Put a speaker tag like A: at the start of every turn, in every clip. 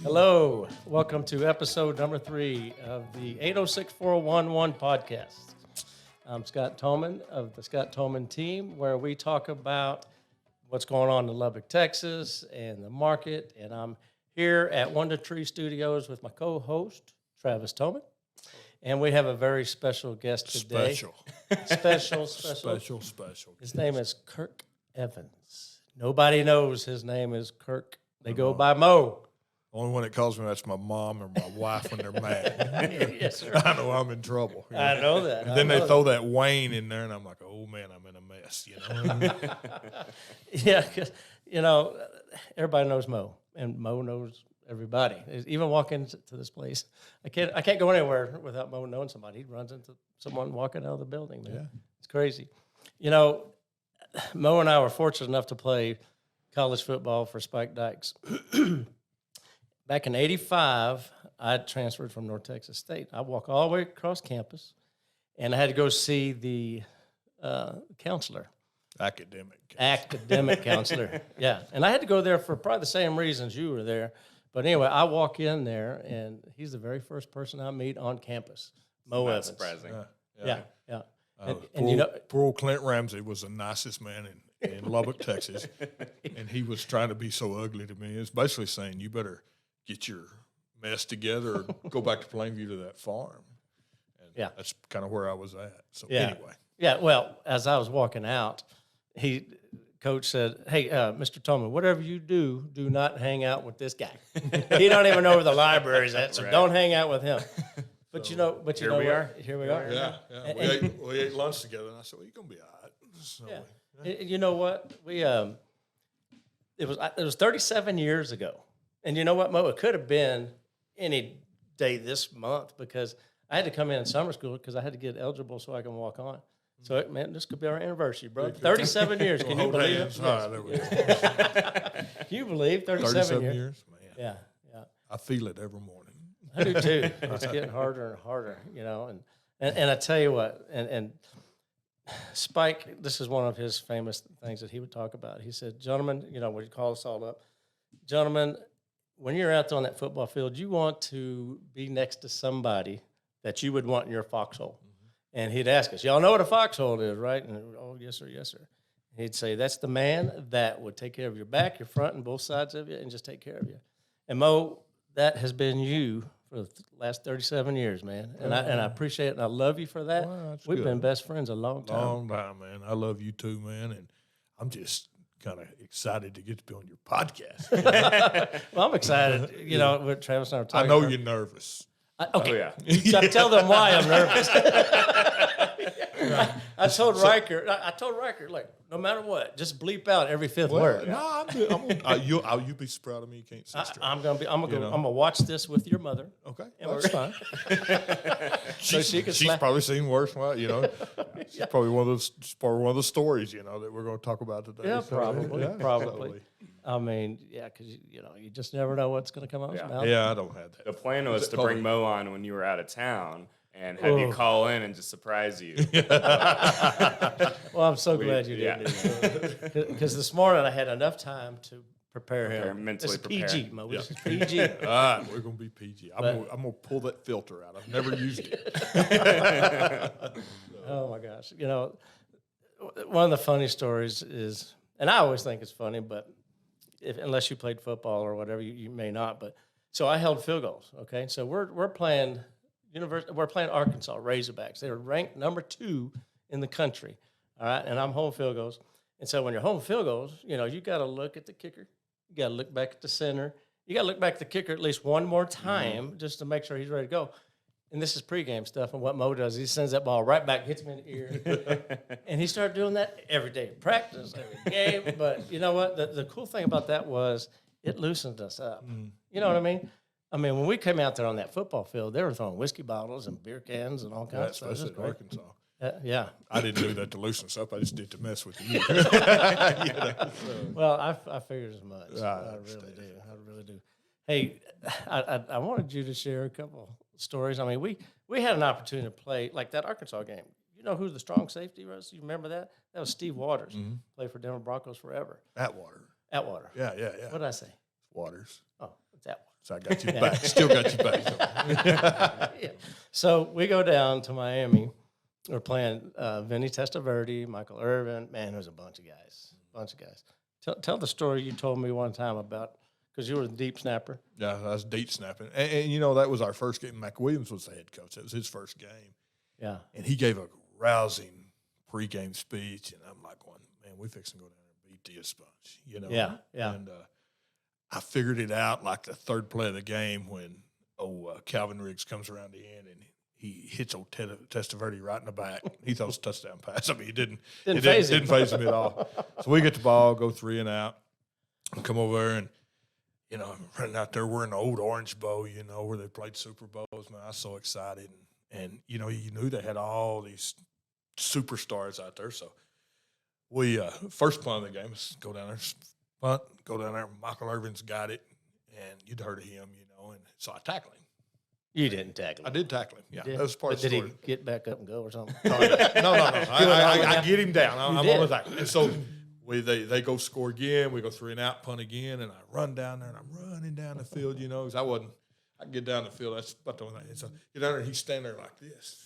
A: Hello, welcome to episode number 3 of the 806-411 podcast. I'm Scott Toman of the Scott Toman team, where we talk about what's going on in Lubbock, Texas, and the market. And I'm here at Wonder Tree Studios with my co-host, Travis Toman. And we have a very special guest today. Special. His name is Kirk Evans. Nobody knows his name is Kirk. They go by Moe.
B: Only one that calls me that's my mom or my wife when they're mad.
A: Yes, sir.
B: I know I'm in trouble.
A: I know that.
B: And then they throw that Wayne in there, and I'm like, oh, man, I'm in a mess,
A: Yeah, because, everybody knows Moe, and Moe knows everybody. Even walking to this place, I can't go anywhere without Moe knowing somebody. He runs into someone walking out of the building, man. Yeah. It's crazy. Moe and I were fortunate enough to play college football for Spike Dykes. Back in '85, I transferred from North Texas State. I walked all the way across campus, and I had to go see the counselor. Academic counselor, yeah. And I had to go there for probably the same reasons you were there. But anyway, I walk in there, and he's the very first person I meet on campus, Moe Evans.
C: Surprising.
A: Yeah.
B: Poor old Clint Ramsey was the nicest man in Lubbock, Texas, and he was trying to be so ugly to me. It's basically saying, you better get your mess together or go back to Plainview to that farm. And that's kind of where I was at. So anyway.
A: Yeah, well, as I was walking out, Coach said, hey, Mr. Tommy, whatever you do not hang out with this guy. He don't even know where the library's at, so don't hang out with him. But here we are.
B: Yeah. We ate lunch together, and I said, well, you're going to be all right. So,
A: You know what? It was 37 years ago. And you know what, Mo? It could have been any day this month because I had to come in summer school because I had to get eligible so I can walk on. So, man, this could be our anniversary, bro. 37 years. Can you believe it? Can you believe 37 years?
B: Man.
A: Yeah.
B: I feel it every morning.
A: I do too. It's getting harder and harder, And I tell you what, and Spike, this is one of his famous things that he would talk about. He said, gentlemen, when you call us all up, gentlemen, when you're out on that football field, you want to be next to somebody that you would want in your foxhole. Mm-hmm. And he'd ask us, y'all know what a foxhole is, right? And oh, yes, sir. He'd say, that's the man that would take care of your back, your front, and both sides of you, and just take care of you. And Mo, that has been you for the last 37 years, man. And I appreciate it, and I love you for that.
B: Well,
A: We've been best friends a long time.
B: Long time, man. I love you too, man. And I'm just kind of excited to get to be on your podcast.
A: Well, I'm excited. With Travis and I were talking.
B: I know you're nervous.
A: Okay.
C: Oh, yeah.
A: You got to tell them why I'm nervous. I told Riker, like, no matter what, just bleep out every fifth word.
B: No, I'm good. You'll be so proud of me. You can't say straight.
A: I'm gonna watch this with your mother.
B: Okay,
A: and that's fine.
B: She's probably seen worse. She's probably one of the stories that we're going to talk about today.
A: Yeah, probably. I mean, because you just never know what's going to come out of his mouth.
B: Yeah, I don't have that.
C: The plan was to bring Moe on when you were out of town and have you call in and just surprise you.
A: Well, I'm so glad you did. Because this morning I had enough time to prepare him.
C: Mentally
A: prepare. PG, Mo. This is PG.
B: All right, we're going to be PG. I'm going to pull that filter out. I've never used it.
A: Oh, my gosh. One of the funny stories is, and I always think it's funny, but unless you played football or whatever, you may not. But so I held field goals. Okay, so we're playing Arkansas Razorbacks. They were ranked number 2 in the country. All right, and I'm holding field goals. And so when you're holding field goals, you got to look at the kicker. You got to look back at the center. You got to look back at the kicker at least one more time just to make sure he's ready to go. And this is pregame stuff. And what Mo does, he sends that ball right back, hits me in the ear. And he started doing that every day, practice, every game. But you know what? The cool thing about that was it loosened us up. You know what I mean? I mean, when we came out there on that football field, they were throwing whiskey bottles and beer cans and all kinds of stuff.
B: Especially in Arkansas.
A: Yeah.
B: I didn't do that to loosen us up. I just did to mess with you.
A: Well, I figured as much. I really do. Hey, I wanted you to share a couple stories. I mean, we had an opportunity to play like that Arkansas game. You know who the strong safety was? You remember that? That was Steve Waters. Played for Denver Broncos forever.
B: Atwater.
A: Atwater.
B: Yeah.
A: What did I say?
B: Waters.
A: Oh, that
B: So I got you back. Still got you back.
A: yeah. So we go down to Miami. We're playing Vinny Testaverde, Michael Irvin. Man, there's a bunch of guys. Tell the story you told me one time about, because you were the deep snapper.
B: Yeah, I was deep snapping. And, you know, that was our first game. Mac Williams was the head coach. That was his first game.
A: Yeah.
B: And he gave a rousing pregame speech. And I'm like, going, man, we fixing to go down there and beat this bunch, you know?
A: Yeah, yeah.
B: And I figured it out like the third play of the game when Calvin Riggs comes around the end and he hits old Testaverde right in the back. He throws a touchdown pass. I mean, it didn't phase him at all. So we get the ball, go 3 and out, and come over there and, you know, I'm running out there wearing an old Orange Bowl, you know, where they played Super Bowls. Man, I was so excited. And you know, you knew they had all these superstars out there. So we, first play of the game is go down there, punt, go down there. Michael Irvin's got it, and you'd heard of him, you know. And so I tackled him.
A: You didn't tackle him.
B: I did tackle him. Yeah, that was part of the
A: Did
B: story.
A: he get back up and go or something?
B: No. I get him down. I'm on the tackle. And so they go score again. We go 3 and out, punt again, and I run down there, and I'm running down the field, you know, because I can get down the field. That's about the only thing. And so get down there, and he's standing there like this.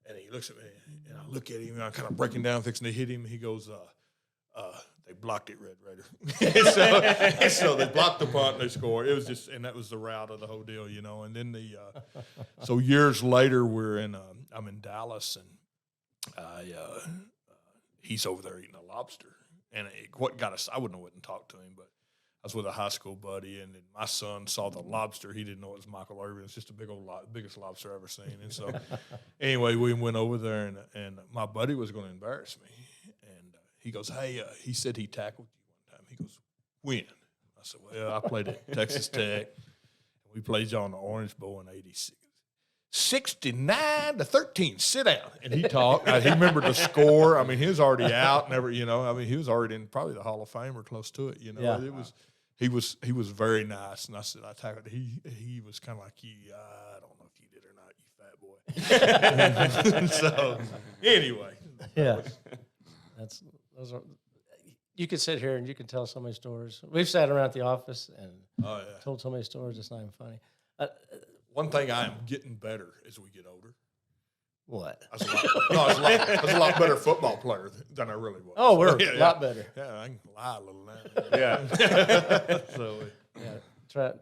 B: And he looks at me, and I look at him, and I'm kind of breaking down, fixing to hit him. He goes, they blocked it, Red Raider. so they blocked the punt, and they scored. It was just, and that was the route of the whole deal, you know. And then so years later, I'm in Dallas, and he's over there eating a lobster. And what got us, I wouldn't talk to him, but I was with a high school buddy, and then my son saw the lobster. He didn't know it was Michael Irvin. It's just a biggest lobster I've ever seen. And so, anyway, we went over there, and my buddy was going to embarrass me. And he goes, hey, he said he tackled you one time. He goes, when? I said, well, I played at Texas Tech. We played you on the Orange Bowl in '86. 69-13. Sit down. And he talked. He remembered the score. I mean, he was already out. Never, you know. I mean, he was already in probably the Hall of Fame or close to it. You know,
A: Yeah.
B: He was very nice. And I said, I tackled. He was kind of like you. I don't know if you did or not, you fat boy. So anyway,
A: Yeah. Those are. You could sit here and you could tell so many stories. We've sat around the office and told so many stories. It's not even funny.
B: One thing I am getting better as we get older.
A: What?
B: I was a lot better football player than I really was.
A: Oh, we're a lot better.
B: Yeah, I can lie a little now.
C: Yeah.
B: So,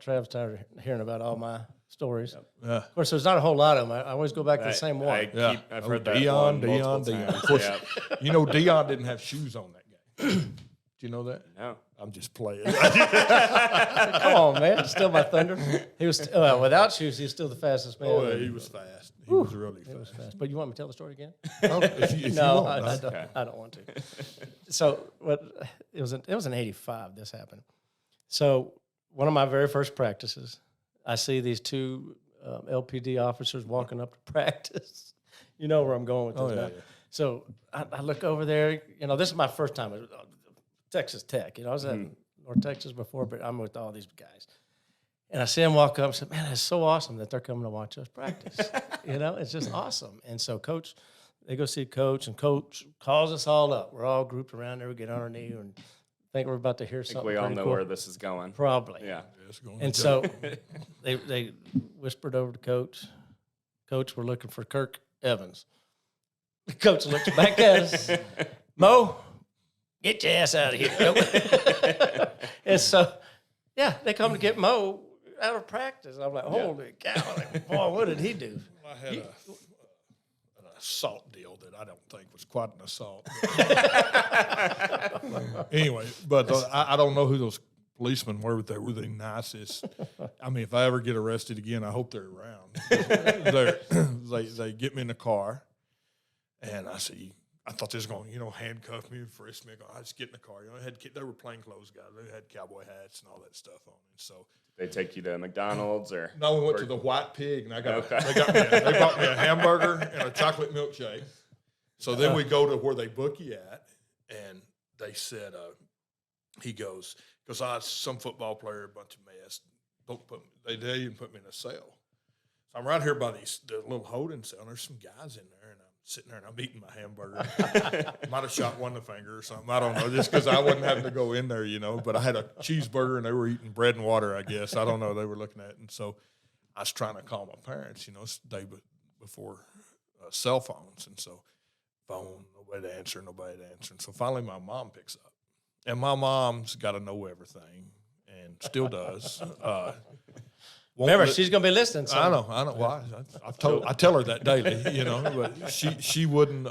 A: Trav's tired of hearing about all my stories.
B: yeah.
A: Of course, there's not a whole lot of them. I always go back to the same one.
C: I've heard that
B: Dion.
C: one multiple times.
B: Of course,
C: Yeah.
B: you know, Dion didn't have shoes on that game. Do you know that?
C: No.
B: I'm just playing.
A: Come on, man. Still my thunder. He was without shoes. He's still the fastest man.
B: Oh, yeah, he was fast. He was really fast.
A: He was fast. But you want me to tell the story again?
B: Oh, if you
A: No,
B: want.
A: I don't want to. So it was in '85. This happened. So one of my very first practices, I see these two LPD officers walking up to practice. You know where I'm going with this.
B: Oh, yeah,
A: now.
B: yeah.
A: So I look over there. You know, this is my first time at Texas Tech. You know, I was at North Texas before, but I'm with all these guys. And I see them walk up and say, man, it's so awesome that they're coming to watch us practice. You know, it's just awesome. And so they go see Coach, and Coach calls us all up. We're all grouped around there. We get on our knee and think we're about to hear
C: I think
A: something.
C: we all
A: pretty
C: know
A: cool.
C: where this is going.
A: Probably.
C: Yeah.
B: It's going
A: And
B: to
A: so they whispered over to Coach. Coach, we're looking for Kirk Evans. The coach looks back at us. Moe, get your ass out of here. And so, yeah, they come to get Moe out of practice. I'm like, holy cow. Like, boy, what did he do?
B: I had an assault deal that I don't think was quite an assault. Anyway, but I don't know who those policemen were, but they were the nicest. I mean, if I ever get arrested again, I hope they're around. They get me in the car, and I see. I thought they was going to, handcuff me and frisk me. I just get in the car. They were plainclothes guys. They had cowboy hats and all that stuff on. And so
C: They take you to McDonald's or?
B: no, we went to the White Pig, and they bought me a hamburger and a chocolate milkshake. So then we go to where they book you at, and they said, he goes, because I was some football player, a bunch of mess. They didn't put me in a cell. So I'm right here by the little holding cell. And there's some guys in there, and I'm sitting there and I'm eating my hamburger. Might have shot one in the finger or something. I don't know, just because I wasn't having to go in there, But I had a cheeseburger and they were eating bread and water, I guess. I don't know. They were looking at it. And so I was trying to call my parents, it's the day before cell phones. And so phone, nobody to answer. And so finally my mom picks up. And my mom's got to know everything and still does.
A: Remember, she's going to be listening. So.
B: I know. Why? I tell her that daily, But she wouldn't.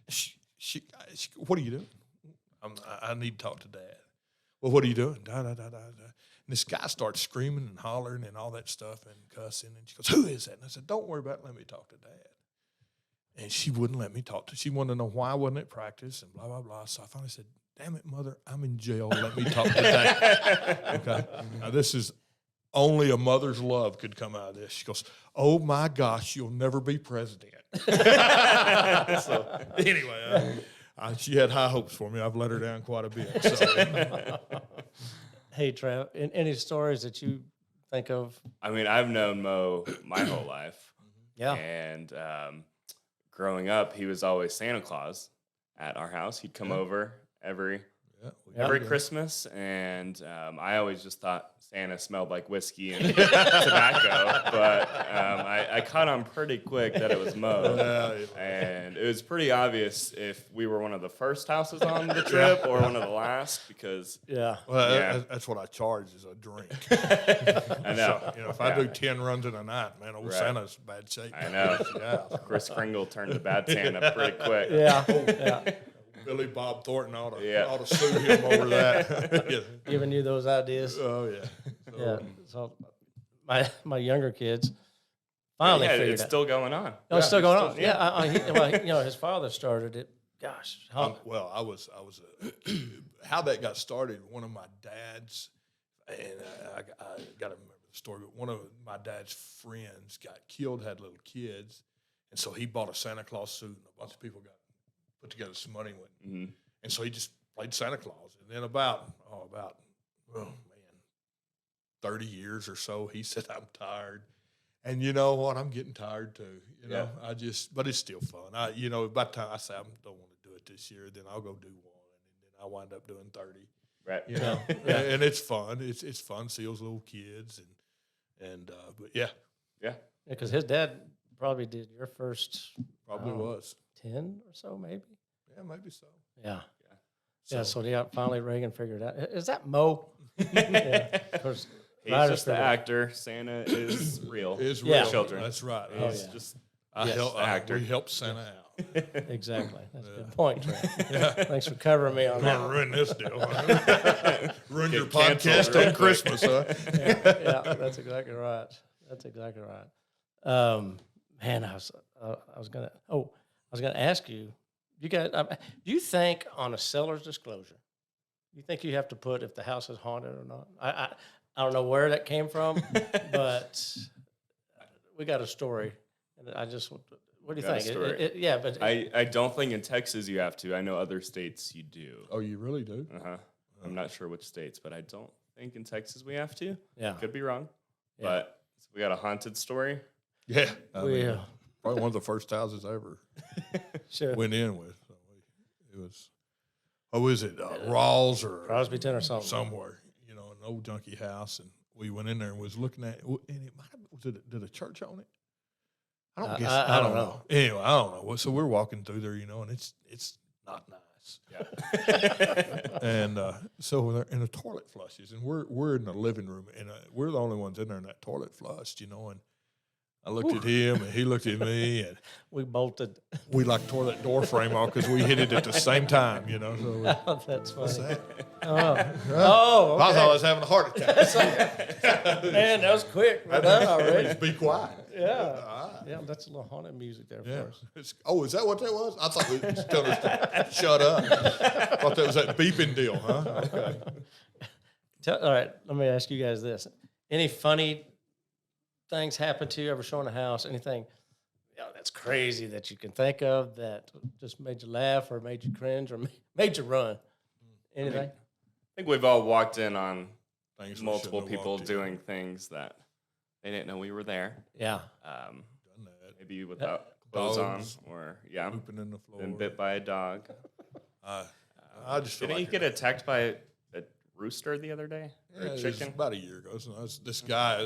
B: She what are you doing? I need to talk to Dad. Well, what are you doing? Da, da, da, da, da. And this guy starts screaming and hollering and all that stuff and cussing. And she goes, "Who is that?" And I said, "Don't worry about it. Let me talk to Dad." And she wouldn't let me talk to. She wanted to know why I wasn't at practice and blah blah blah. So I finally said, "Damn it, Mother, I'm in jail. Let me talk to Dad." Okay. Now this is. Only a mother's love could come out of this. She goes, "Oh my gosh, you'll never be president." So anyway, she had high hopes for me. I've let her down quite a bit. So.
A: Hey, Trav, any stories that you think of?
C: I mean, I've known Moe my whole life.
A: Yeah.
C: And growing up, he was always Santa Claus at our house. He'd come over every Christmas, and I always just thought Santa smelled like whiskey and tobacco, but I caught on pretty quick that it was Moe, and it was pretty obvious if we were one of the first houses on the trip or one of the last, because
B: that's what I charge is a drink.
C: I know.
B: So, if I do 10 runs in a night, man, old Santa's in bad shape.
C: I know. Chris Kringle turned to bad Santa pretty quick.
A: Yeah.
B: Billy Bob Thornton ought to sue him over that.
A: Giving you those ideas.
B: Oh, yeah.
A: So my younger kids finally figured
C: it's still going on.
A: Oh, it's still going on. Yeah. His father started it. Gosh.
B: I was how that got started. One of my dads, and I got to remember the story, but one of my dad's friends got killed, had little kids, and so he bought a Santa Claus suit, and a bunch of people got put together some money with him. And so he just played Santa Claus. And then about 30 years or so, he said, "I'm tired." And you know what? I'm getting tired too. But it's still fun. By the time I say I don't want to do it this year, then I'll go do one. And then I wind up doing 30.
C: Right.
B: And it's fun. It's fun to see those little kids. But yeah.
A: Yeah, because his dad probably did your first.
B: Probably was.
A: 10 or so, maybe.
B: Yeah, maybe so.
A: Yeah. So finally Reagan figured out. Is that Moe? Of course,
C: he's just the actor. Santa is real.
B: Is real.
C: Children.
B: That's right.
C: He's just
B: we helped Santa out.
A: Exactly. That's a good point, Trey. Thanks for covering me on that.
B: Ruin this deal. Huh? Ruin your podcast on Christmas, huh?
A: Yeah, that's exactly right. Man, I was gonna ask you, you guys, do you think on a seller's disclosure, you think you have to put if the house is haunted or not? I don't know where that came from, but we got a story, and what do you think? But
C: I don't think in Texas you have to. I know other states you do.
B: Oh, you really do?
C: I'm not sure which states, but I don't think in Texas we have to.
A: Yeah,
C: could be wrong, but we got a haunted story.
B: Yeah, probably one of the first houses I ever went in with. So it was, is it Rawls or
A: Crosbyton or something
B: somewhere? An old junky house, and we went in there and was looking at it. And it might have did a church own it? I don't know. Anyway, I don't know. So we're walking through there, and it's not nice. Yeah. And so and the toilet flushes, and we're in the living room, and we're the only ones in there, and that toilet flushed, and I looked at him, and he looked at me, and
A: we bolted.
B: We tore that door frame off because we hit it at the same time, So
A: that's funny.
B: What's that?
A: Oh, okay.
B: I thought I was having a heart attack.
A: Man, that was quick. We're done already.
B: Just be quiet.
A: Yeah, that's a little haunted music there for us.
B: Is that what that was? I thought it was telling us to shut up. I thought that was that beeping deal, huh? Okay.
A: All right, let me ask you guys this. Any funny things happen to you ever showing a house? Anything that's crazy that you can think of that just made you laugh or made you cringe or made you run? Anything?
C: I think we've all walked in on multiple
B: have
C: people doing things that they didn't know we were there.
A: Yeah.
C: Maybe without clothes on,
B: Dogs
C: or
B: pooping in the floor.
C: been bit by a dog.
B: I just feel
C: Didn't
B: like
C: you get attacked by a rooster the other day? Or
B: yeah,
C: a
B: it was
C: chicken?
B: about a year ago. So this guy,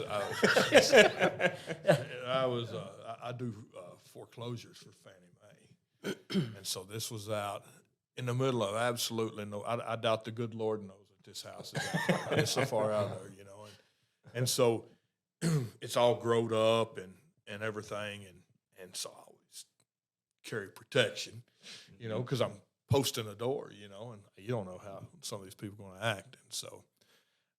B: I do foreclosures for Fannie Mae, and so this was out in the middle of absolutely no. I doubt the good Lord knows that this house is out there. It's so far out there, and so it's all growed up and everything, and so I always carry protection, because I'm posting a door, and you don't know how some of these people are going to act, and so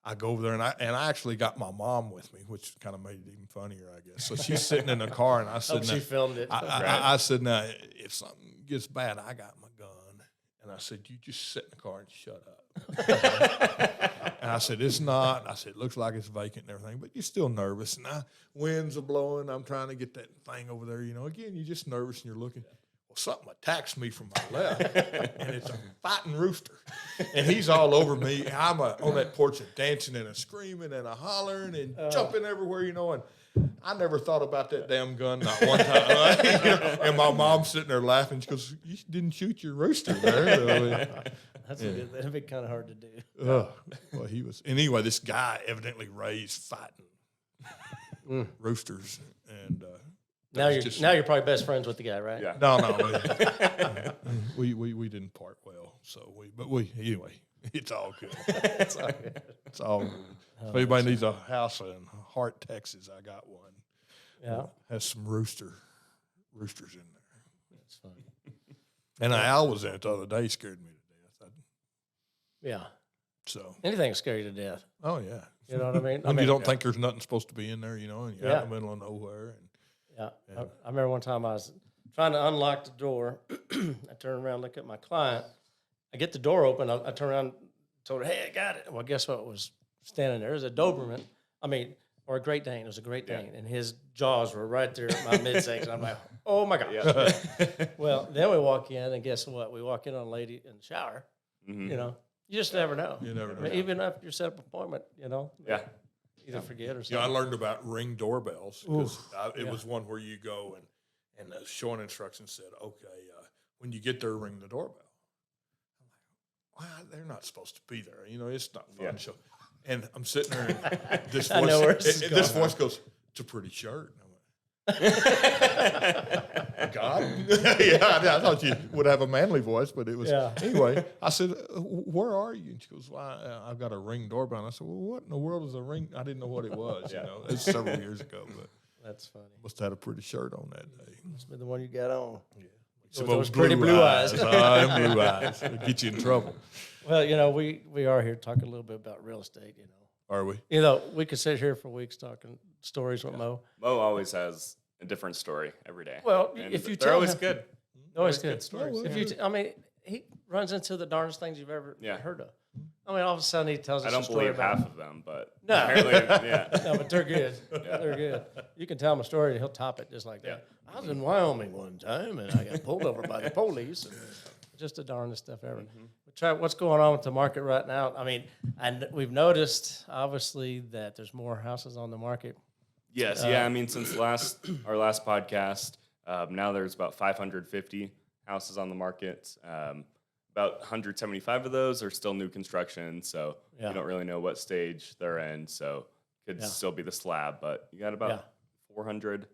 B: I go over there, and I actually got my mom with me, which kind of made it even funnier, I guess. So she's sitting in the car, and I said,
A: She filmed it.
B: I said, now, if something gets bad, I got my gun. And I said, you just sit in the car and shut up. And I said, it's not. I said, it looks like it's vacant and everything, but you're still nervous. And winds are blowing. I'm trying to get that thing over there. Again, you're just nervous and you're looking. Well, something attacks me from my left, and it's a fighting rooster. And he's all over me. I'm on that porch and dancing and screaming and hollering and jumping everywhere, and I never thought about that damn gun, not one time. And my mom's sitting there laughing. She goes, you didn't shoot your rooster there.
A: That'd be kind of hard to do.
B: Well, he was. And anyway, this guy evidently raised fighting roosters. And
A: now you're probably best friends with the guy, right?
C: Yeah.
B: No. We didn't part well. So anyway, it's all good.
A: It's all good.
B: It's all good. If anybody needs a house in Hart, Texas, I got one.
A: Yeah.
B: Has some roosters in there.
A: That's funny.
B: And an owl was in it the other day, scared me to death.
A: Yeah.
B: So
A: Anything's scary to death.
B: oh yeah.
A: You know what I mean?
B: When you don't think there's nothing supposed to be in there, and you're out
A: Yeah.
B: in the middle of nowhere.
A: Yeah. I remember one time I was trying to unlock the door. I turned around, look at my client. I get the door open. I turn around, told her, hey, I got it. Well, guess what was standing there? It was a Doberman. Or a Great Dane. It was a Great Dane. And his jaws were right there at my midsection. I'm like, oh, my God.
C: Yeah.
A: Well, then we walk in, and guess what? We walk in on a lady in the shower.
C: Mhm.
A: You just never know.
B: You never know.
A: Even after you set up an appointment,
C: Yeah.
A: either forget or
B: I
A: something.
B: learned about ring doorbells because it was one where you go and the showing instructions said, okay, when you get there, ring the doorbell. I'm like, wow, they're not supposed to be there. It's not fun.
C: Yeah.
B: So, and I'm sitting there, and this
A: I know where this
B: voice,
A: is going.
B: goes, it's a pretty shirt. And I'm like, God? I thought you would have a manly voice, but it was.
A: Yeah.
B: Anyway, I said, where are you? And she goes, well, I've got a ring doorbell. And I said, well, what in the world is a ring? I didn't know what it was.
C: Yeah.
B: It's several years ago, but
A: That's funny.
B: must have had a pretty shirt on that day.
A: Must be the one you got on.
B: Yeah.
A: With those pretty blue eyes.
B: Them blue eyes. It'll get you in trouble.
A: Well, we are here talking a little bit about real estate,
B: Are we?
A: We could sit here for weeks talking stories with Moe.
C: Mo always has a different story every day.
A: Well,
C: And
A: if you
C: they're
A: tell
C: always
A: him-
C: good.
A: Always
C: good
A: good.
C: stories.
B: Yeah,
A: If you, he runs into the darndest things you've ever
C: Yeah.
A: heard of. All of a sudden he tells us
C: I
A: a
C: don't
A: story
C: believe
A: about
C: half of them, but
A: No.
C: apparently, yeah.
A: No, but they're good.
C: Yeah.
A: They're good. You can tell him a story and he'll top it just like that. I was in Wyoming one time and I got pulled over by the police. And just the darndest stuff ever. But Trav, what's going on with the market right now? And we've noticed obviously that there's more houses on the market.
C: Yes, since our last podcast, now there's about 550 houses on the market. About 175 of those are still new construction, so
A: Yeah.
C: you don't really know what stage they're in. So could still be the slab, but you got about 400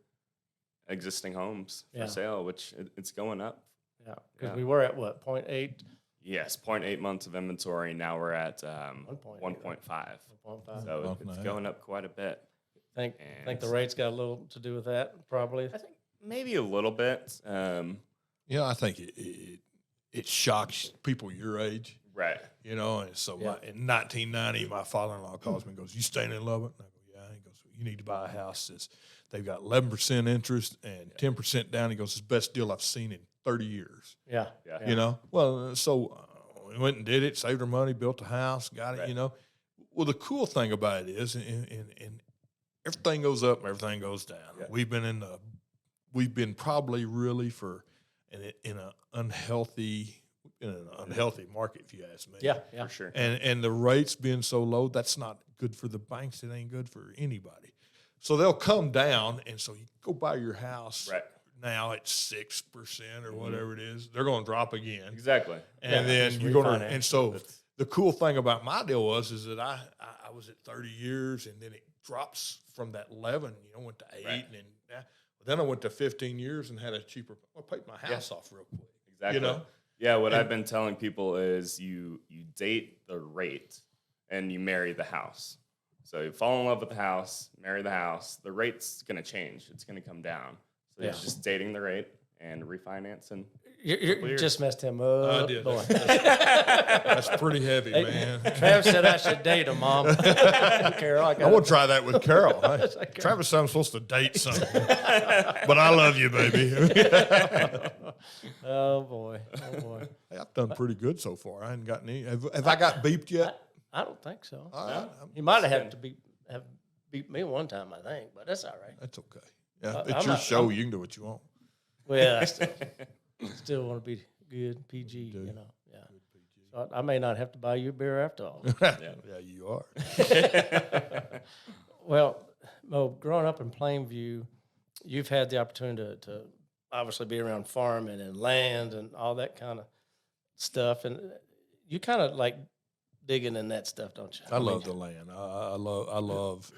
C: existing homes for sale, which it's going up.
A: Yeah, because we were at what, 0.8?
C: Yes, 0.8 months of inventory. Now we're at
A: 1.5.
C: 1.5.
A: 1.5.
C: So
B: Oh,
C: it's
B: nice.
C: going up quite a bit.
A: Think
C: And-
A: the rates got a little to do with that, probably.
C: I think maybe a little bit.
B: I think it shocks people your age,
C: Right.
B: And so in 1990, my father-in-law calls me and goes, you staying in Lubbock? And I go, yeah. He goes, you need to buy a house they've got 11% interest and 10% down. He goes, it's the best deal I've seen in 30 years.
A: Yeah.
B: Well, so we went and did it, saved our money, built a house, got it,
C: Right.
B: Well, the cool thing about it is, and everything goes up and everything goes down.
C: Yeah.
B: We've been probably really in an unhealthy market, if you ask me.
A: Yeah.
C: For sure.
B: And the rates being so low, that's not good for the banks. It ain't good for anybody. So they'll come down, and so you go buy your house
C: Right.
B: now at 6% or whatever it is. They're going to drop again.
C: Exactly.
B: And then you're going to, and so the cool thing about my deal is that I was at 30 years, and then it drops from that 11, went to 8, and then I went to 15 years and had a cheaper. I paid my house off real quick.
C: Exactly. Yeah, what I've been telling people is you date the rate and you marry the house. So you fall in love with the house, marry the house. The rate's going to change. It's going to come down. So you're just dating the rate and refinance. And
A: you just messed him up.
B: I did. Boy. That's pretty heavy, man.
A: Travis said I should date him, Mom. Carol, I
B: want to try that with Carol. Travis said I'm supposed to date something. But I love you, baby.
A: Oh, boy.
B: Hey, I've done pretty good so far. I hadn't gotten any. Have I got beeped yet?
A: I don't think so.
B: All right.
A: You might have beat me one time, I think, but that's all right.
B: That's okay. Yeah, it's your show. You can do what you want.
A: Well, I still want to be good PG, Yeah. So I may not have to buy you a beer after all.
B: Yeah, you are.
A: Well, Mo, growing up in Plainview, you've had the opportunity to obviously be around farming and land and all that kind of stuff, and you kind of like digging in that stuff, don't you?
B: I love the land. I love,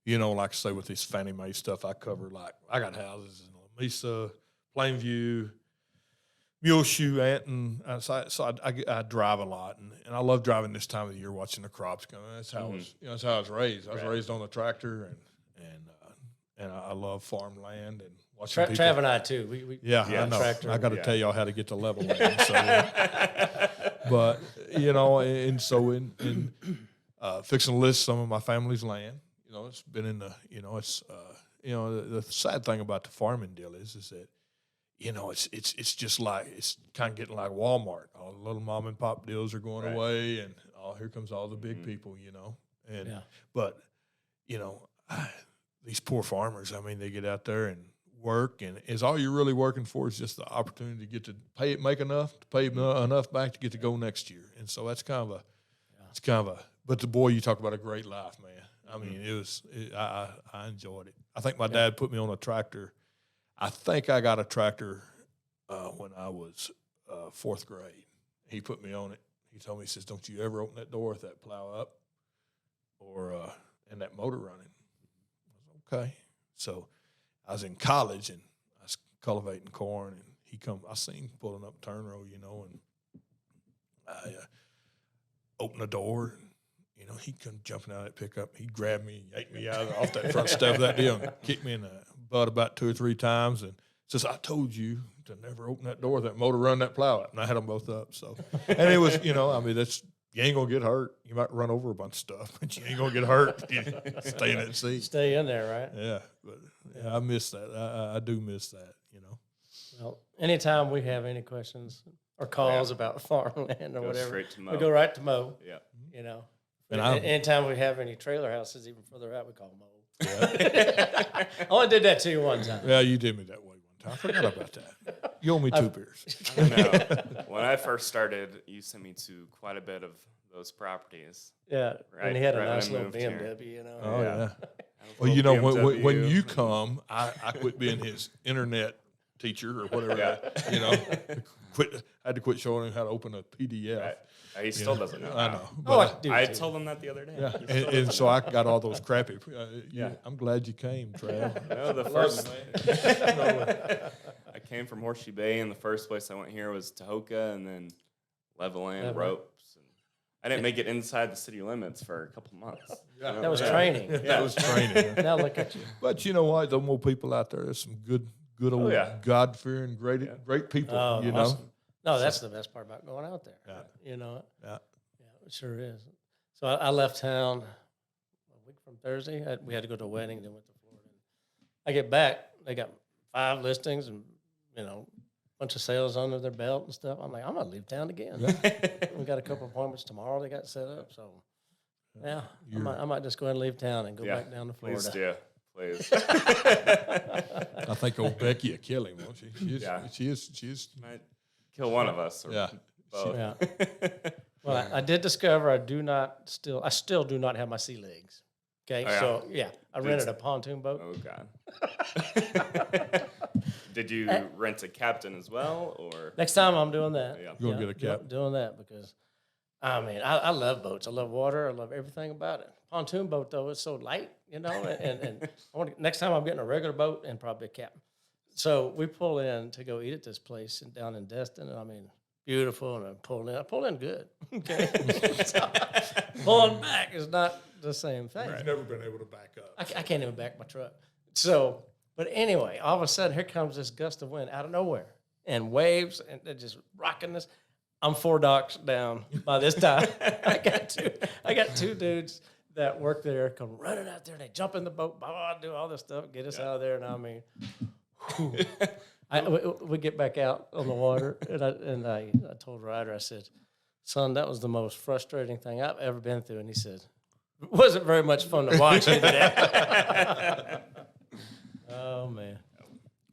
B: like I say, with this Fannie Mae stuff, I cover, I got houses in La Mesa, Plainview, Muleshoe, Anton. So I drive a lot, and I love driving this time of the year, watching the crops come. That's how that's how I was raised. I was raised on the tractor, and I love farmland and watching people.
A: Trav and I too. We
B: I know. Tractor. I got to tell y'all how to get to level land. So, but and so in fixing to list some of my family's land. It's been in the. The sad thing about the farming deal is that. It's just like it's kind of getting like Walmart. All the little mom and pop deals are going away, and here comes all the big people. But these poor farmers. I mean, they get out there and work, and is all you're really working for is just the opportunity to get to make enough to pay enough back to get to go next year. And so that's kind of a. But the boy, you talk about a great life, man. I mean, I enjoyed it. I think my dad put me on a tractor. I think I got a tractor when I was fourth grade. He put me on it. He told me, he says, "Don't you ever open that door with that plow up or and that motor running." I was okay. So I was in college and I was cultivating corn, and I seen him pulling up turn row, and I opened the door. And, he come jumping out of that pickup. He grabbed me, yanked me off that front step of that deal, and kicked me in the butt about 2 or 3 times. And says, "I told you to never open that door, that motor run that plow up." And I had them both up. So, and it was, that's you ain't gonna get hurt. You might run over a bunch of stuff, but you ain't gonna get hurt. Stay in that seat.
A: Stay in there, right?
B: Yeah, but I miss that. I do miss that.
A: Well, anytime we have any questions or calls about farmland or whatever,
C: straight to Moe.
A: we go right to Moe.
C: Yeah.
A: And anytime we have any trailer houses, even further out, we call Moe. Yeah. I only did that to you one time.
B: Yeah, you did me that way one time. I forgot about that. You owe me 2 beers.
C: I know. When I first started, you sent me to quite a bit of those properties.
A: Yeah, and he had a nice little BMW,
B: Oh, yeah. Well, when you come, I quit being his internet teacher or whatever. I had to quit showing him how to open a PDF.
C: Right. He still doesn't know.
B: I know.
C: I told him that the other day.
B: Yeah, and so I got all those crappy. I'm glad you came, Trav.
C: No, the first. I came from Horseshoe Bay, and the first place I went here was Tahoka, and then Levelland, Ropes. And I didn't make it inside the city limits for a couple months.
A: That was training.
B: That was training.
A: Now look at you.
B: But you know what? There are more people out there. There's some good old God-fearing, great people.
A: Awesome. No, that's the best part about going out there.
B: Yeah.
A: Yeah, it sure is. So I left town a week from Thursday. We had to go to a wedding, then went to Florida. I get back, they got 5 listings and, a bunch of sales under their belt and stuff. I'm like, I'm going to leave town again. Yeah. We got a couple appointments tomorrow they got set up. So, I might just go ahead and leave town and go back down to Florida.
C: Please do. Please.
B: I think old Becky will kill him, won't she? She is.
C: Might kill one of us.
B: Yeah.
A: Well, I did discover I still do not have my sea legs. Okay,
C: Oh, yeah.
A: so yeah, I rented a pontoon boat.
C: Oh God. Did you rent a captain as well, or
A: Next time I'm doing that.
C: Yeah.
B: You gonna get a cap?
A: Doing that because, I mean, I love boats. I love water. I love everything about it. Pontoon boat though, it's so light, and I want next time I'm getting a regular boat and probably a captain. So we pull in to go eat at this place down in Destin, and I mean, beautiful, and I pull in good. Okay, so, pulling back is not the same thing.
B: You've never been able to back up.
A: I can't even back my truck. So, but anyway, all of a sudden, here comes this gust of wind out of nowhere and waves, and they're just rocking this. I'm 4 docks down by this time. I got two dudes that work there come running out there, and they jump in the boat, blah, blah, do all this stuff, get us out of there. And I mean, we get back out on the water, and I told Ryder, I said, son, that was the most frustrating thing I've ever been through. And he said, it wasn't very much fun to watch you today. Oh, man.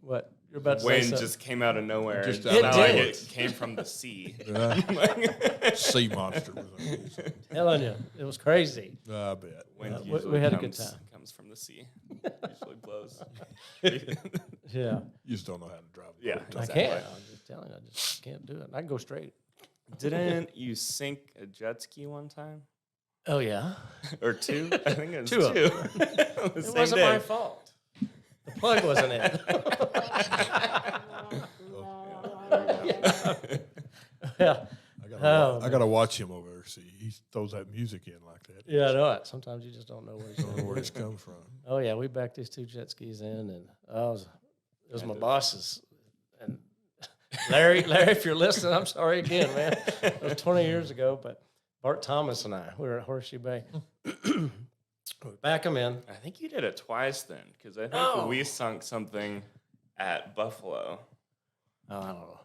A: What? You're about to say
C: wind
A: something.
C: just came out of nowhere?
B: Just
C: It
B: out
C: sounded
A: of
C: like
A: nowhere.
C: it came from the sea.
B: Sea monster was on these.
A: Telling you, it was crazy.
B: I bet.
C: Wind
A: we
C: usually
A: had a good time.
C: Comes from the sea. Usually blows.
A: Yeah.
B: You just don't know how to drive. a
C: Yeah.
B: boat.
A: I
C: Exactly.
A: can't. I'm just telling you, I just can't do it. I can go straight.
C: Didn't you sink a jet ski one time?
A: Oh, yeah?
C: Or two? I think it was
A: Two of
C: two.
A: them.
C: The
A: It
C: same
A: wasn't
C: day.
A: my fault. The plug wasn't in. Yeah.
B: I gotta watch him over there. See, he throws that music in like that.
A: Yeah, I know it. Sometimes you just don't know where he's
B: I don't know where
A: going.
B: it's come from.
A: Oh, yeah, we backed these 2 jet skis in, and it was my boss's. And Larry, if you're listening, I'm sorry again, man. It was 20 years ago, but Bart Thomas and I, we were at Horseshoe Bay. We back them in.
C: I think you did it twice then, because I think
A: No.
C: we sunk something at Buffalo.
A: Oh, I don't know.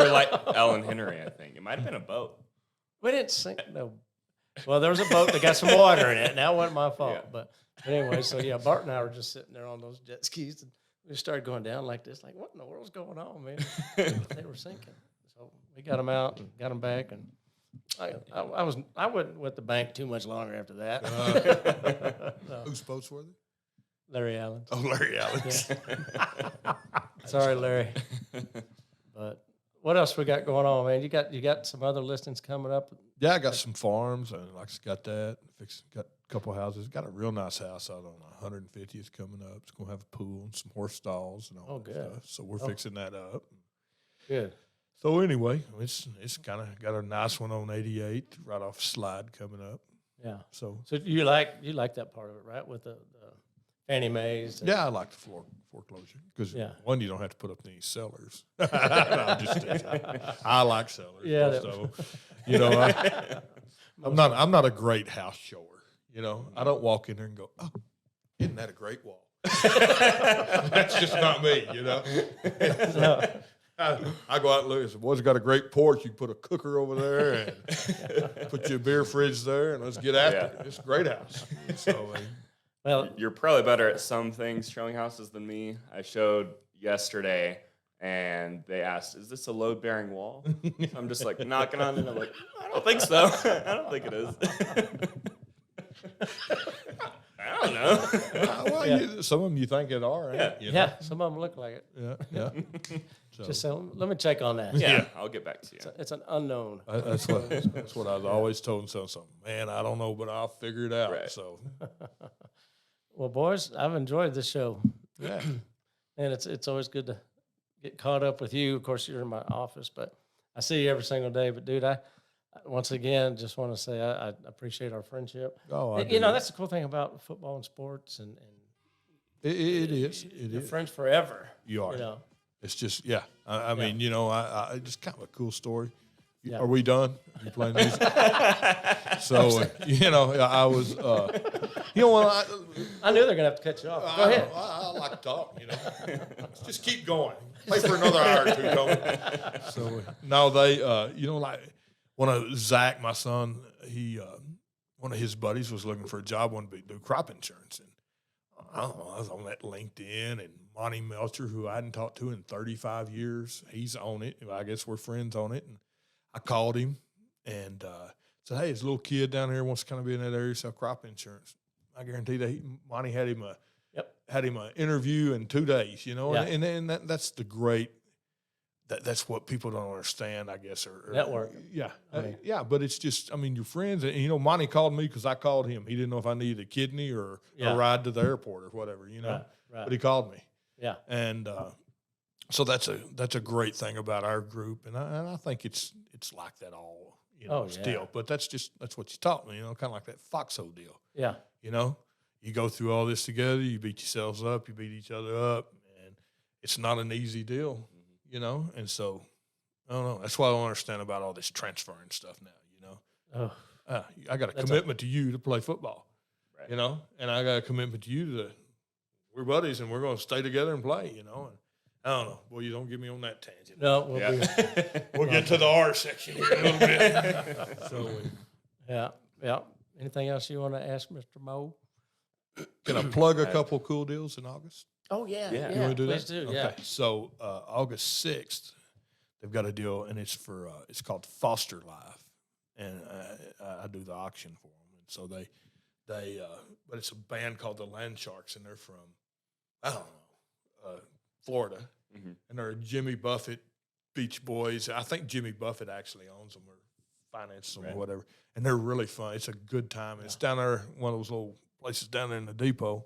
C: Or like Ellen Henry, I think. It might have been a boat.
A: We didn't sink no. Well, there was a boat that got some water in it, and that wasn't my fault.
C: Yeah.
A: But anyway, so yeah, Bart and I were just sitting there on those jet skis, and we started going down like this, like, what in the world's going on, man? They were sinking. So we got them out and got them back, and I wasn't with the bank too much longer after that. No.
B: Whose boats were they?
A: Larry Allen.
B: Oh, Larry Alex.
A: Sorry, Larry. But what else we got going on, man? You got some other listings coming up.
B: Yeah, I got some farms, and got that. Got a couple houses. Got a real nice house out on 150th coming up. It's gonna have a pool and some horse stalls and all that
A: good.
B: stuff. So we're fixing that up.
A: Good.
B: So anyway, it's kind of got a nice one on 88 right off Slide coming up.
A: Yeah.
B: So
A: So you like that part of it, right? With the Fannie Mae's. and-
B: yeah, I like the foreclosure because
A: Yeah.
B: one, you don't have to put up any sellers. No, I'm just kidding. I like sellers.
A: Yeah,
B: So, I'm not a great house shower. I don't walk in there and go, oh, isn't that a great wall? That's just not me.
A: No.
B: I go out and look and say, boys, got a great porch. You can put a cooker over there and put your beer fridge there, and let's get after it. It's a great house. So,
A: Well,
C: You're probably better at some things showing houses than me. I showed yesterday, and they asked, is this a load-bearing wall? So I'm just like knocking on it, and I'm like, I don't think so. I don't think it is. I don't know.
B: well,
A: Yeah.
B: some of them you think it are, right?
A: yeah, some of them look like it.
B: Yeah. So,
A: Just so, let me check on that.
C: Yeah, I'll get back to you.
A: It's an unknown.
B: that's what I was always told something. Man, I don't know, but I'll figure it out.
C: Right.
B: So,
A: Well, boys, I've enjoyed this show,
B: yeah.
A: and it's always good to get caught up with you. Of course, you're in my office, but I see you every single day. But dude, I once again just want to say I appreciate our friendship.
B: Oh,
A: And, that's the cool thing about football and sports, and
B: it is. It
A: you're
B: is.
A: friends forever.
B: You are.
A: You know.
B: It's just, yeah. I mean, I just kind of a cool story.
A: Yeah.
B: Are we done? Are you playing music? So, I was,
A: I knew they're gonna have to cut you off. Go ahead.
B: I like to talk, Just keep going. Play for another hour or two, Tommy. So, no, they, like one of Zach, my son, one of his buddies was looking for a job, wanted to do crop insurance. And I don't know, I was on that LinkedIn, and Monty Melcher, who I hadn't talked to in 35 years, he's on it. I guess we're friends on it. And I called him and said, hey, this little kid down here wants to kind of be in that area, sell crop insurance. I guarantee that Monty had him a interview in 2 days, you know,
A: Yeah.
B: and that's the great. That's what people don't understand, I guess. Or
A: network.
B: Yeah,
A: I mean,
B: but it's just, I mean, your friends, and you know, Monty called me because I called him. He didn't know if I needed a kidney or a ride to the airport or whatever, you know.
A: Right.
B: But he called me.
A: Yeah.
B: And so that's a great thing about our group, and I think it's like that all, you know, still. But that's what you taught me, you know, kind of like that foxhole deal.
A: Yeah.
B: You know, you go through all this together, you beat yourselves up, you beat each other up, and it's not an easy deal. You know, and so I don't know. That's why I don't understand about all this transferring stuff now. You know, I got a commitment to you to play football, right. You know, and I got a commitment to you to we're buddies and we're going to stay together and play. You know, and I don't know. Boy, you don't get me on that tangent.
A: No,
B: we'll get to the R section here in a little bit. So,
A: yeah. Anything else you want to ask Mr. Moe?
B: Can I plug a couple cool deals in August?
A: Oh, yeah.
B: You want to do
A: please
B: that?
A: do, yeah.
B: Okay. So August 6th, they've got a deal, and it's for it's called Foster Life, and I do the auction for them. And so they but it's a band called the Land Sharks, and they're from I don't know Florida, and they're Jimmy Buffett Beach Boys. I think Jimmy Buffett actually owns them or finances them or whatever, and they're really fun. It's a good time. And it's down there, one of those little places down there in the depot.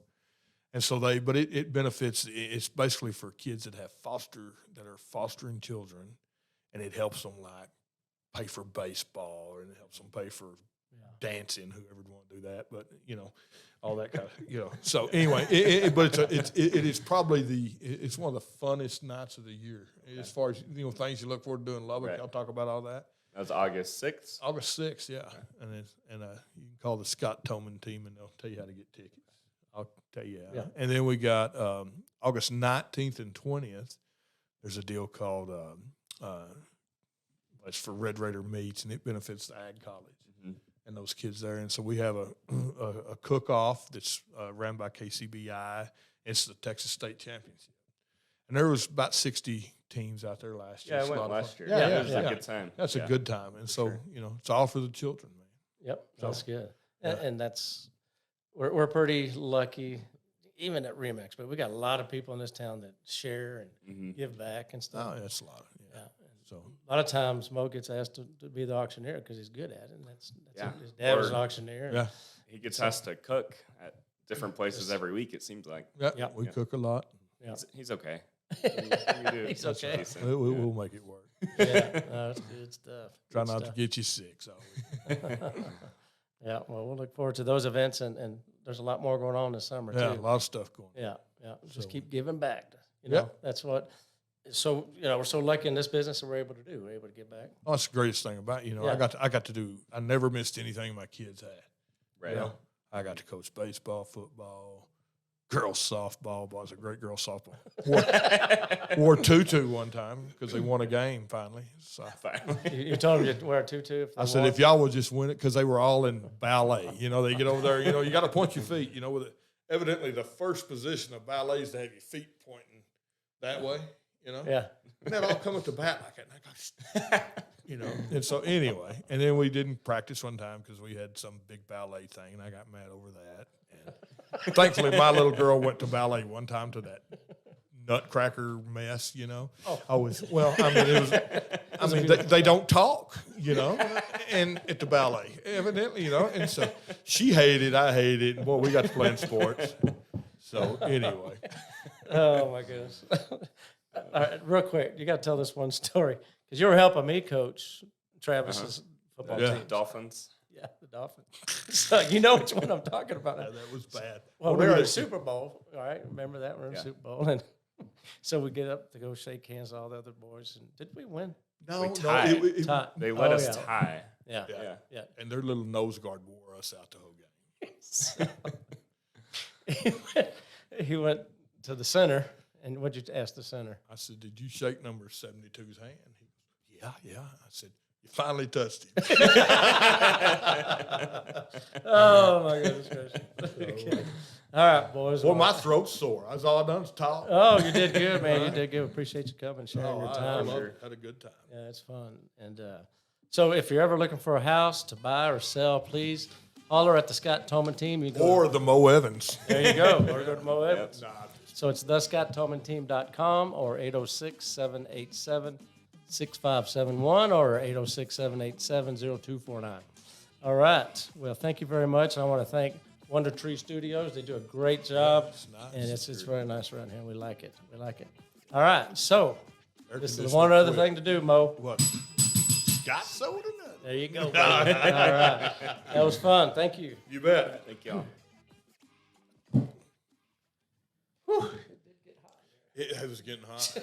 B: And so but it benefits. It's basically for kids that are fostering children, and it helps them like pay for baseball, and it helps them pay for dancing. Whoever would want to do that, but you know, all that kind of So anyway, but it is probably it's one of the funnest nights of the year as far as things you look forward to doing in Lubbock. I'll talk about all that.
C: That's August 6th.
B: August 6th, yeah, and you can call the Scott Toman team, and they'll tell you how to get tickets. I'll tell you.
A: Yeah.
B: And then we got August 19th and 20th. There's a deal called it's for Red Raider Meats, and it benefits the Ag College and those kids there. And so we have a cook-off that's run by KCBI. It's the Texas State Championship. And there was about 60 teams out there last year.
C: Yeah, I went last year.
B: Yeah,
C: it was a good time.
B: That's a good time. And so, it's all for the children, man.
A: Yep, that's good. And that's – we're pretty lucky, even at Remax, but we got a lot of people in this town that share and give back and stuff.
B: Oh, that's a lot. So
A: a lot of times Moe gets asked to be the auctioneer because he's good at it. And that's his dad was an aucautioneer.
B: Yeah.
C: He gets asked to cook at different places every week, it seems like.
B: Yeah, we cook a lot.
C: Yeah. He's okay.
A: He's okay.
B: We'll make it work.
A: Yeah, that's good stuff.
B: Try not to get you sick. So.
A: Yeah, well, we'll look forward to those events, and there's a lot more going on this summer, too.
B: Yeah, a lot of stuff going on.
A: Yeah. Just keep giving back. That's what – so, we're so lucky in this business that we're able to do. We're able to give back.
B: Oh, that's the greatest thing about it. I got to do – I never missed anything my kids had.
C: Right.
B: I got to coach baseball, football, girls softball. Boy, I was a great girls softball. Wore tutu one time because they won a game finally. So.
A: You told them to wear a tutu?
B: I said, if y'all would just win it, because they were all in ballet. They get over there, you got to point your feet, with it. Evidently the first position of ballet is to have your feet pointing that way,
A: Yeah.
B: And that all come at the bat like that. And and so anyway, and then we didn't practice one time because we had some big ballet thing, and I got mad over that. And thankfully, my little girl went to ballet one time to that nutcracker mess, they don't talk, and at the ballet, evidently, and so she hated it, I hated it, and boy, we got to playing sports. So anyway.
A: Oh, my goodness. All right, real quick, you got to tell this one story because you were helping me coach Travis's football team.
C: Dolphins.
A: Yeah, the Dolphins. So you know which one I'm talking about.
B: Yeah, that was bad.
A: Well, we were in the Super Bowl, all right? Remember that? We were in the Super Bowl. And so we get up to go shake hands with all the other boys. And did we win?
B: No,
C: we tied. They let us tie.
A: Yeah.
B: And their little nose guard wore us out the whole game.
A: He went to the center. And what'd you ask the center?
B: I said, did you shake number 72's hand? He goes, yeah. I said, you finally touched him.
A: Oh, my goodness gracious. All right, boys.
B: Well, my throat's sore. That's all I done is talk.
A: Oh, you did good, man. You did good. Appreciate you coming and sharing your time.
B: I had a good time.
A: Yeah, it's fun. And so if you're ever looking for a house to buy or sell, please holler at the Scott Tolman team. You go
B: Or the Moe Evans.
A: there you go. Or go to Moe Evans. So it's thescotttolmanteam.com or 806-787-6571 or 806-787-0249. All right. Well, thank you very much. And I want to thank Wonder Tree Studios. They do a great job.
B: It's nice.
A: And it's very nice around here. We like it. We like it. All right. So this is
B: conditioner
A: one other
B: quit.
A: thing to do, Mo.
B: What? Scott soda nut.
A: There you go. All right. That was fun. Thank you.
B: You bet.
C: Thank y'all.
B: It was getting hot.